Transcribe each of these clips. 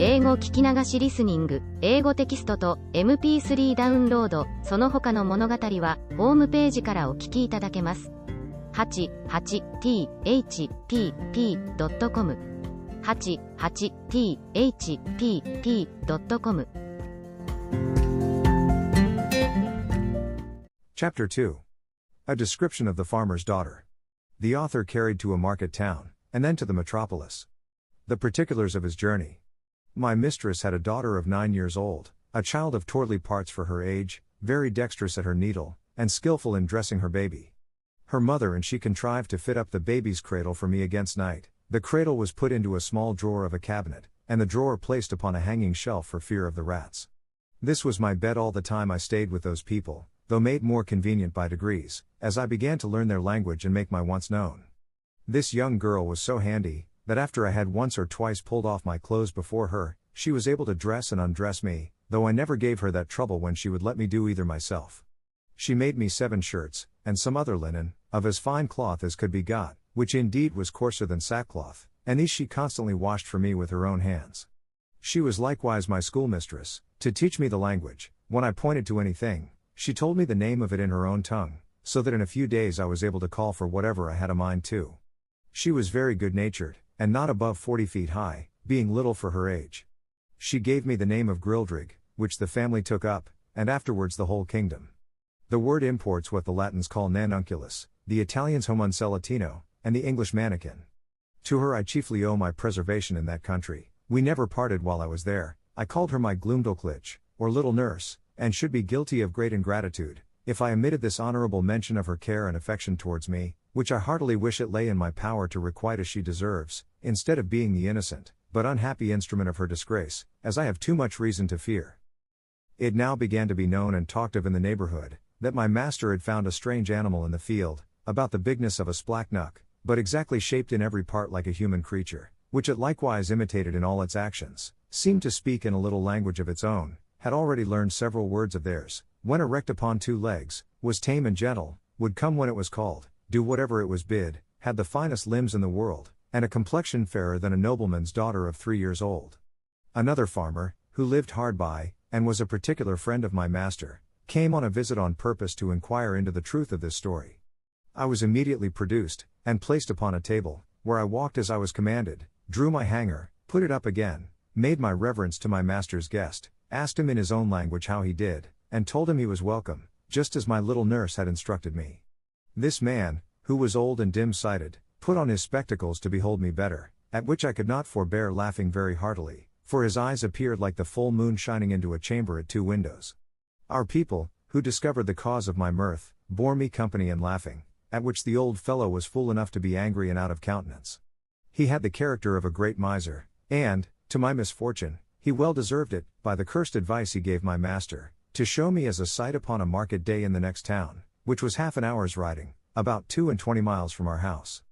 英語聞き流しリスニング、英語テキストと MP3 ダウンロード、その他の物語はホームページからお聞きいただけます。88thpp.com 88thpp.com Chapter 2. A description of the farmer's daughter. The author carried to a market town, and then to the metropolis. The particulars of his journey. My mistress had a daughter of 9 years old, a child of towardly parts for her age, very dexterous at her needle, and skillful in dressing her baby. Her mother and she contrived to fit up the baby's cradle for me against night. The cradle was put into a small drawer of a cabinet, and the drawer placed upon a hanging shelf for fear of the rats. This was my bed all the time I stayed with those people, though made more convenient by degrees, as I began to learn their language and make my wants known. This young girl was so handy, that after I had once or twice pulled off my clothes before her, she was able to dress and undress me, though I never gave her that trouble when she would let me do either myself. She made me 7 shirts, and some other linen, of as fine cloth as could be got, which indeed was coarser than sackcloth, and these she constantly washed for me with her own hands. She was likewise my schoolmistress, to teach me the language. When I pointed to anything, she told me the name of it in her own tongue, so that in a few days I was able to call for whatever I had a mind to. She was very good-natured, and not above 40 feet high, being little for her age. She gave me the name of Grildrig, which the family took up, and afterwards the whole kingdom. The word imports what the Latins call nanunculus, the Italians homuncelatino, and the English mannequin. To her I chiefly owe my preservation in that country. We never parted while I was there. I called her my Gloomdalclich, or little nurse, and should be guilty of great ingratitude, if I omitted this honorable mention of her care and affection towards me, which I heartily wish it lay in my power to requite as she deserves, instead of being the innocent, but unhappy instrument of her disgrace, as I have too much reason to fear. It now began to be known and talked of in the neighborhood, that my master had found a strange animal in the field, about the bigness of a splacknuck, but exactly shaped in every part like a human creature, which it likewise imitated in all its actions, seemed to speak in a little language of its own, had already learned several words of theirs, went erect upon 2 legs, was tame and gentle, would come when it was called, do whatever it was bid, had the finest limbs in the world, and a complexion fairer than a nobleman's daughter of 3 years old. Another farmer, who lived hard by, and was a particular friend of my master, came on a visit on purpose to inquire into the truth of this story. I was immediately produced, and placed upon a table, where I walked as I was commanded, drew my hanger, put it up again, made my reverence to my master's guest, asked him in his own language how he did, and told him he was welcome, just as my little nurse had instructed me. This man, who was old and dim-sighted, put on his spectacles to behold me better, at which I could not forbear laughing very heartily, for his eyes appeared like the full moon shining into a chamber at 2 windows. Our people, who discovered the cause of my mirth, bore me company in laughing, at which the old fellow was fool enough to be angry and out of countenance. He had the character of a great miser, and, to my misfortune, he well deserved it, by the cursed advice he gave my master, to show me as a sight upon a market day in the next town, which was half an hour's riding, about 22 miles from our house.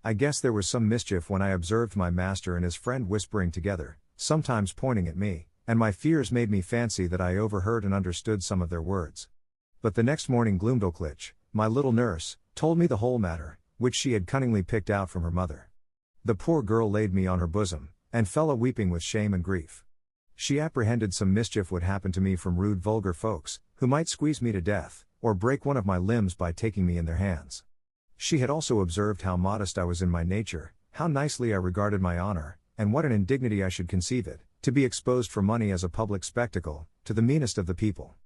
I guess there was some mischief when I observed my master and his friend whispering together, sometimes pointing at me, and my fears made me fancy that I overheard and understood some of their words. But the next morning Gloomdalclich, my little nurse, told me the whole matter, which she had cunningly picked out from her mother. The poor girl laid me on her bosom, and fell a-weeping with shame and grief. She apprehended some mischief would happen to me from rude vulgar folks, who might squeeze me to death, or break one of my limbs by taking me in their hands. She had also observed how modest I was in my nature, how nicely I regarded my honor, and what an indignity I should conceive it, to be exposed for money as a public spectacle, to the meanest of the people.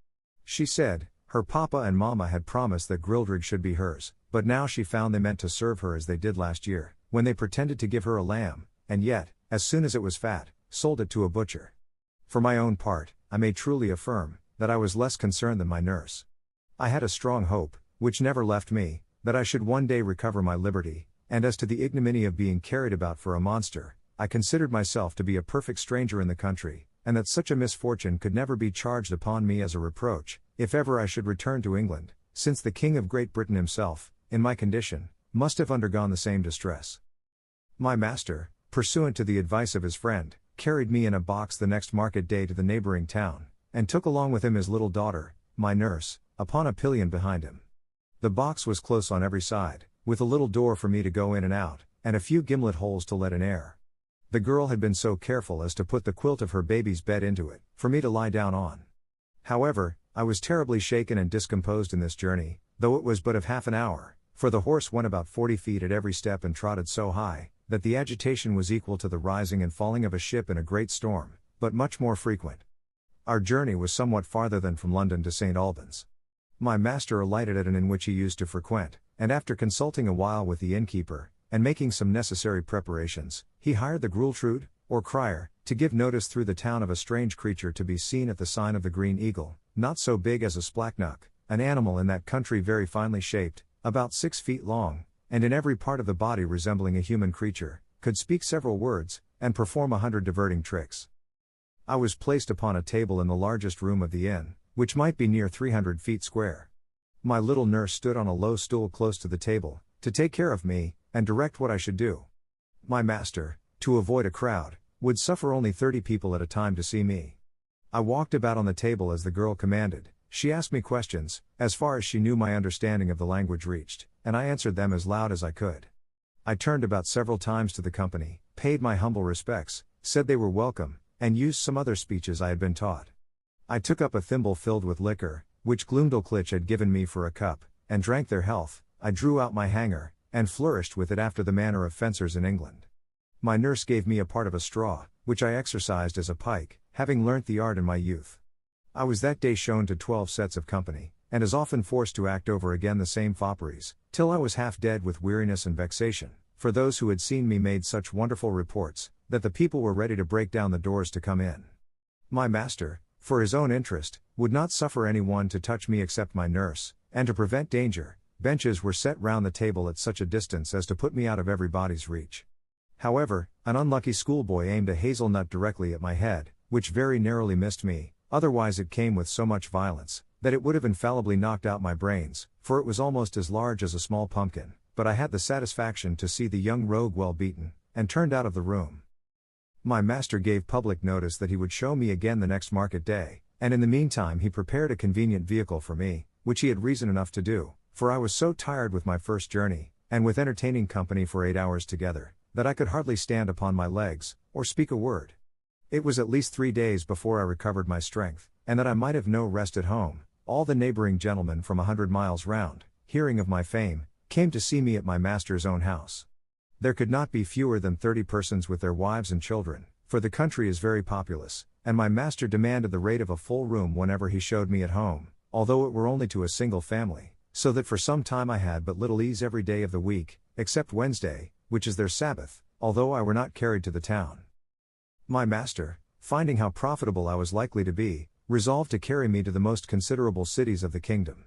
She said, her papa and mamma had promised that Grildrig should be hers, but now she found they meant to serve her as they did last year, when they pretended to give her a lamb, and yet, as soon as it was fat, sold it to a butcher. For my own part, I may truly affirm, that I was less concerned than my nurse. I had a strong hope, which never left me, that I should one day recover my liberty, and as to the ignominy of being carried about for a monster, I considered myself to be a perfect stranger in the country, and that such a misfortune could never be charged upon me as a reproach, if ever I should return to England, since the King of Great Britain himself, in my condition, must have undergone the same distress. My master, pursuant to the advice of his friend, carried me in a box the next market day to the neighboring town, and took along with him his little daughter, my nurse, upon a pillion behind him. The box was close on every side, with a little door for me to go in and out, and a few gimlet holes to let in air. The girl had been so careful as to put the quilt of her baby's bed into it, for me to lie down on. However, I was terribly shaken and discomposed in this journey, though it was but of half an hour, for the horse went about 40 feet at every step and trotted so high, that the agitation was equal to the rising and falling of a ship in a great storm, but much more frequent. Our journey was somewhat farther than from London to St. Albans. My master alighted at an inn which he used to frequent, and after consulting a while with the innkeeper, and making some necessary preparations, he hired the Grultrude, or crier, to give notice through the town of a strange creature to be seen at the sign of the Green Eagle, not so big as a splachnook, an animal in that country very finely shaped, about 6 feet long, and in every part of the body resembling a human creature, could speak several words, and perform 100 diverting tricks. I was placed upon a table in the largest room of the inn, which might be near 300 feet square. My little nurse stood on a low stool close to the table, to take care of me, and direct what I should do. My master, to avoid a crowd, would suffer only 30 people at a time to see me. I walked about on the table as the girl commanded. She asked me questions, as far as she knew my understanding of the language reached, and I answered them as loud as I could. I turned about several times to the company, paid my humble respects, said they were welcome, and used some other speeches I had been taught. I took up a thimble filled with liquor, which Glumdalclitch had given me for a cup, and drank their health. I drew out my hanger, and flourished with it after the manner of fencers in England. My nurse gave me a part of a straw, which I exercised as a pike, having learnt the art in my youth. I was that day shown to 12 sets of company, and as often forced to act over again the same fopperies, till I was half dead with weariness and vexation, for those who had seen me made such wonderful reports, that the people were ready to break down the doors to come in. My master, for his own interest, would not suffer any one to touch me except my nurse, and to prevent danger, benches were set round the table at such a distance as to put me out of everybody's reach. However, an unlucky schoolboy aimed a hazelnut directly at my head, which very narrowly missed me, otherwise it came with so much violence, that it would have infallibly knocked out my brains, for it was almost as large as a small pumpkin, but I had the satisfaction to see the young rogue well beaten, and turned out of the room. My master gave public notice that he would show me again the next market day, and in the meantime he prepared a convenient vehicle for me, which he had reason enough to do, for I was so tired with my first journey, and with entertaining company for 8 hours together, that I could hardly stand upon my legs, or speak a word. It was at least 3 days before I recovered my strength, and that I might have no rest at home. All the neighboring gentlemen from 100 miles round, hearing of my fame, came to see me at my master's own house. There could not be fewer than 30 persons with their wives and children, for the country is very populous, and my master demanded the rate of a full room whenever he showed me at home, although it were only to a single family, so that for some time I had but little ease every day of the week, except Wednesday, which is their Sabbath, although I were not carried to the town. My master, finding how profitable I was likely to be, resolved to carry me to the most considerable cities of the kingdom.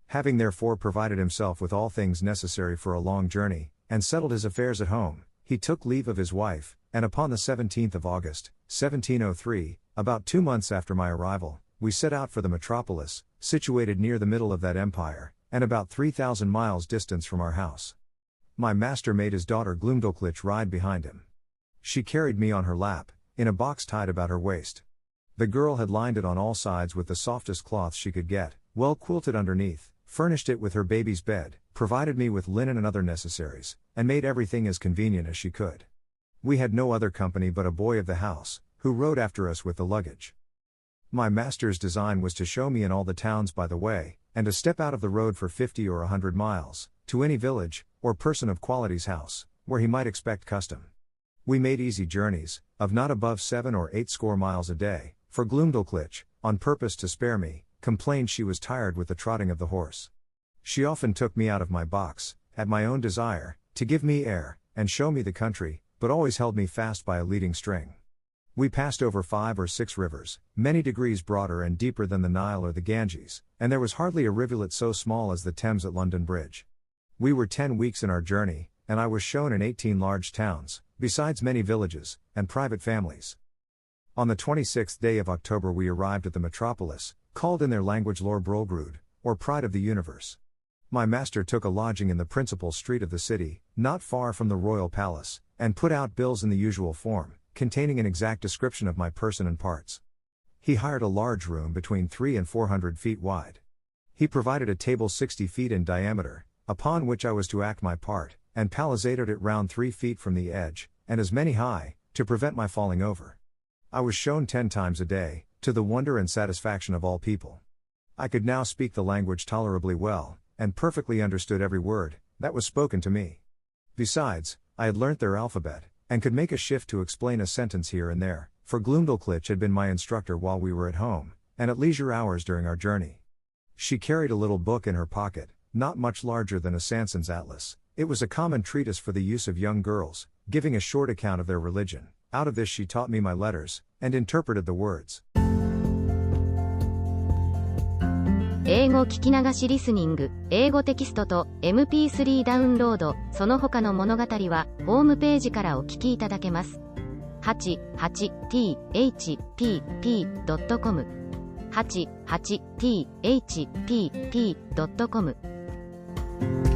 Having therefore provided himself with all things necessary for a long journey, and settled his affairs at home, he took leave of his wife, and upon the 17th of August, 1703, about 2 months after my arrival, we set out for the metropolis, situated near the middle of that empire, and about 3,000 miles distance from our house. My master made his daughter Glumdalclitch ride behind him. She carried me on her lap, in a box tied about her waist. The girl had lined it on all sides with the softest cloth she could get, well quilted underneath, furnished it with her baby's bed, provided me with linen and other necessaries, and made everything as convenient as she could. We had no other company but a boy of the house, who rode after us with the luggage. My master's design was to show me in all the towns by the way, and to step out of the road for 50 or 100 miles, to any village, or person of quality's house, where he might expect custom. We made easy journeys, of not above 7 or 8 score miles a day, for Glumdalclitch, on purpose to spare me, complained she was tired with the trotting of the horse. She often took me out of my box, at my own desire, to give me air, and show me the country, but always held me fast by a leading string. We passed over 5 or 6 rivers, many degrees broader and deeper than the Nile or the Ganges, and there was hardly a rivulet so small as the Thames at London Bridge. We were 10 weeks in our journey, and I was shown in 18 large towns, besides many villages, and private families. On the 26th day of October we arrived at the metropolis, called in their language Lor Brolgrud, or Pride of the Universe. My master took a lodging in the principal street of the city, not far from the royal palace, and put out bills in the usual form, containing an exact description of my person and parts. He hired a large room between 300 and 400 feet wide. He provided a table 60 feet in diameter, upon which I was to act my part, and palisaded it round 3 feet from the edge, and as many high, to prevent my falling over. I was shown 10 times a day, to the wonder and satisfaction of all people. I could now speak the language tolerably well, and perfectly understood every word that was spoken to me. Besides, I had learnt their alphabet, and could make a shift to explain a sentence here and there, for Glumdalclich had been my instructor while we were at home, and at leisure hours during our journey. She carried a little book in her pocket, not much larger than a Sanson's Atlas. It was a common treatise for the use of young girls, giving a short account of their religion. Out of this she taught me my letters, and interpreted the words. 英語聞き流しリスニング、英語テキストと MP3 ダウンロード、その他の物語は、ホームページからお聞きいただけます。88thpp.com 88thpp.com